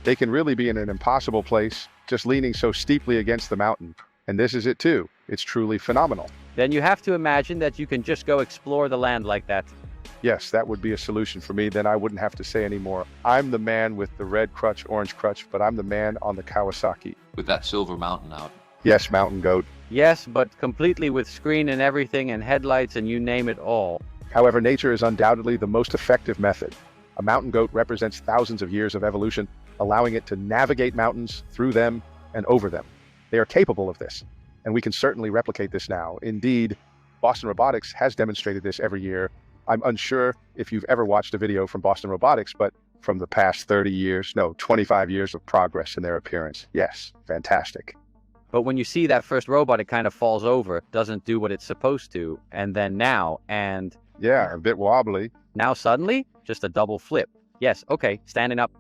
They can really be in an impossible place, just leaning so steeply against the mountain. And this is it too. It's truly phenomenal. Then you have to imagine that you can just go explore the land like that. Yes, that would be a solution for me. Then I wouldn't have to say anymore. I'm the man with the red crutch, orange crutch, but I'm the man on the Kawasaki. With that silver mountain out. Yes, mountain goat. Yes, but completely with screen and everything and headlights and you name it all. However, nature is undoubtedly the most effective method. A mountain goat represents thousands of years of evolution, allowing it to navigate mountains through them and over them. They are capable of this, and we can certainly replicate this now. Indeed, Boston Robotics has demonstrated this every year. I'm unsure if you've ever watched a video from Boston Robotics, but from the past 25 years of progress in their appearance. Yes, fantastic. But when you see that first robot, it kind of falls over, doesn't do what it's supposed to, and then Yeah, a bit wobbly. now suddenly, just a double flip. Yes, okay, standing up.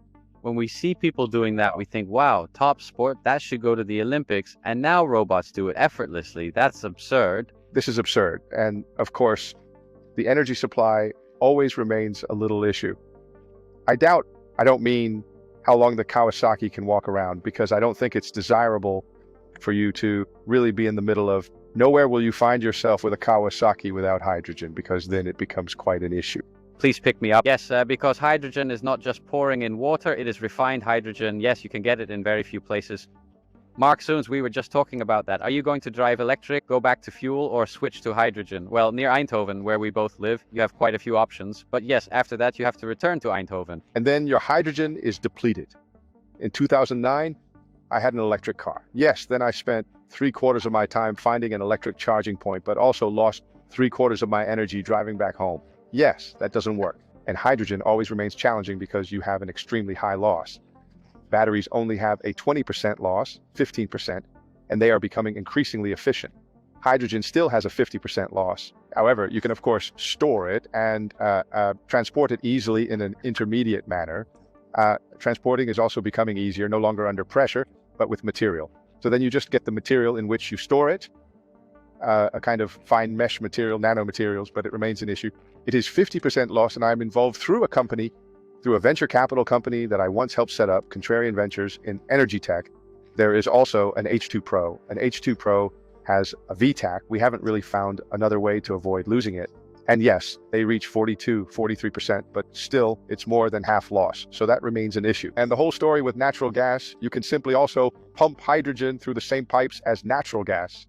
When we see people doing that, we think, wow, top sport, that should go to the Olympics, and now robots do it effortlessly. That's absurd. This is absurd. And of course, the energy supply always remains a little issue. I don't mean how long the Kawasaki can walk around, because I don't think it's desirable for you to really be in the middle of nowhere will you find yourself with a Kawasaki without hydrogen, because then it becomes quite an issue. Please pick me up. Yes, because hydrogen is not just pouring in water, it is refined hydrogen. Yes, you can get it in very few places. Mark Soons, we were just talking about that. Are you going to drive electric, go back to fuel, or switch to hydrogen? Well, near Eindhoven, where we both live, you have quite a few options. But yes, after that, you have to return to Eindhoven. And then your hydrogen is depleted. In 2009, I had an electric car. Yes, then I spent 3/4 of my time finding an electric charging point, but also lost 3/4 of my energy driving back home. Yes, that doesn't work. And hydrogen always remains challenging because you have an extremely high loss. Batteries only have a 20% loss, 15%, and they are becoming increasingly efficient. Hydrogen still has a 50% loss. However, you can of course store it and transport it easily in an intermediate manner. Transporting is also becoming easier, no longer under pressure, but with material. So then you just get the material in which you store it, a kind of fine mesh material, nanomaterials, but it remains an issue. It is 50% loss, and I'm involved through a venture capital company that I once helped set up, Contrarian Ventures, in energy tech. There is also an H2 Pro. An H2 Pro has a VTAC. We haven't really found another way to avoid losing it. And yes, they reach 42, 43%, but still it's more than half loss. So that remains an issue. And the whole story with natural gas, you can simply also pump hydrogen through the same pipes as natural gas.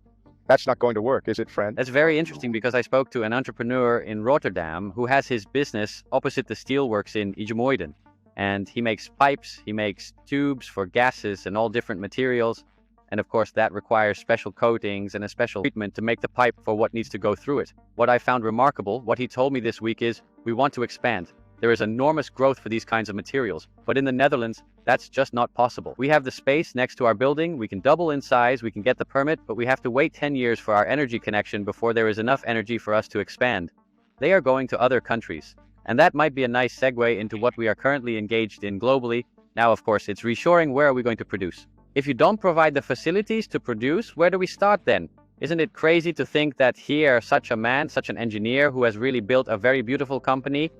That's not going to work, is it, friend? That's very interesting because I spoke to an entrepreneur in Rotterdam who has his business opposite the steelworks in IJmuiden. And he makes pipes, he makes tubes for gases and all different materials. And of course, that requires special coatings and a special treatment to make the pipe for what needs to go through it. What I found remarkable, what he told me this week is, we want to expand. There is enormous growth for these kinds of materials. But in the Netherlands, that's just not possible. We have the space next to our building, we can double in size, we can get the permit, but we have to wait 10 years for our energy connection before there is enough energy for us to expand. They are going to other countries. And that might be a nice segue into what we are currently engaged in globally. Now, of course, it's reshoring. Where are we going to produce? If you don't provide the facilities to produce, where do we start then? Isn't it crazy to think that here, such a man, such an engineer who has really built a very beautiful company,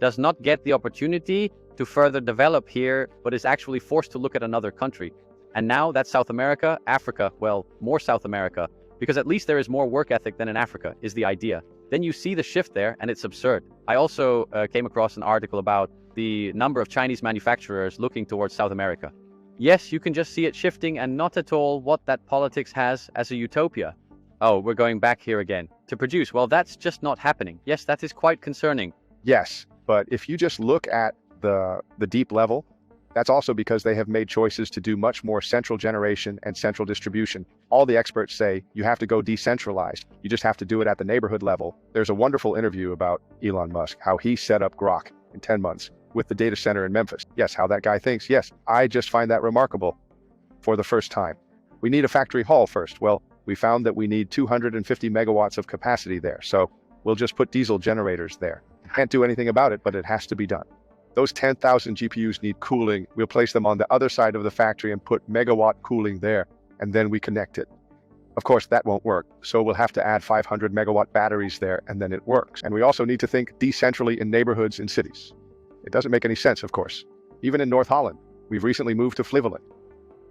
does not get the opportunity to further develop here, but is actually forced to look at another country. And now that's South America, Africa, well, more South America, because at least there is more work ethic than in Africa, is the idea. Then you see the shift there, and it's absurd. I also came across an article about the number of Chinese manufacturers looking towards South America. Yes, you can just see it shifting and not at all what that politics has as a utopia. Oh, we're going back here again. To produce, well, that's just not happening. Yes, that is quite concerning. Yes, but if you just look at the deep level, that's also because they have made choices to do much more central generation and central distribution. All the experts say you have to go decentralized. You just have to do it at the neighborhood level. There's a wonderful interview about Elon Musk, how he set up Grok in 10 months with the data center in Memphis. Yes, how that guy thinks. Yes, I just find that remarkable for the first time. We need a factory hall first. Well, we found that we need 250 megawatts of capacity there. So we'll just put diesel generators there. Can't do anything about it, but it has to be done. Those 10,000 GPUs need cooling. We'll place them on the other side of the factory and put megawatt cooling there, and then we connect it. Of course, that won't work. So we'll have to add 500 megawatt batteries there, and then it works. And we also need to think decentrally in neighborhoods and cities. It doesn't make any sense, of course. Even in North Holland, we've recently moved to Flevoland.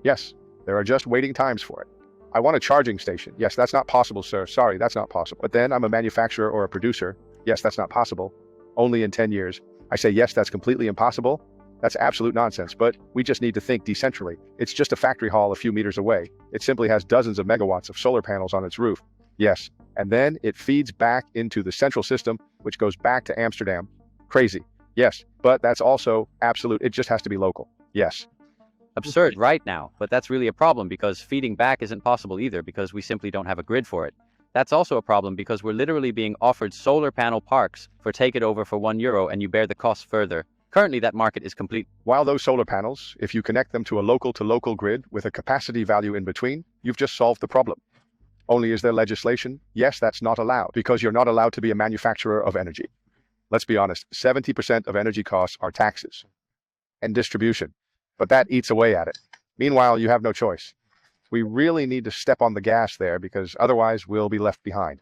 Yes, there are just waiting times for it. I want a charging station. Yes, that's not possible, sir. Sorry, that's not possible. But then I'm a manufacturer or a producer. Yes, that's not possible. Only in 10 years. I say, yes, that's completely impossible. That's absolute nonsense, but we just need to think decentrally. It's just a factory hall a few meters away. It simply has dozens of megawatts of solar panels on its roof. Yes, and then it feeds back into the central system, which goes back to Amsterdam. Crazy. Yes, but that's also absolute. It just has to be local. Yes. Absurd right now, but that's really a problem because feeding back isn't possible either because we simply don't have a grid for it. That's also a problem because we're literally being offered solar panel parks for take it over for €1 and you bear the cost further. Currently, that market is complete. While those solar panels, if you connect them to a local-to-local grid with a capacity value in between, you've just solved the problem. Only is there legislation? Yes, that's not allowed because you're not allowed to be a manufacturer of energy. Let's be honest, 70% of energy costs are taxes and distribution, but that eats away at it. Meanwhile, you have no choice. We really need to step on the gas there because otherwise we'll be left behind.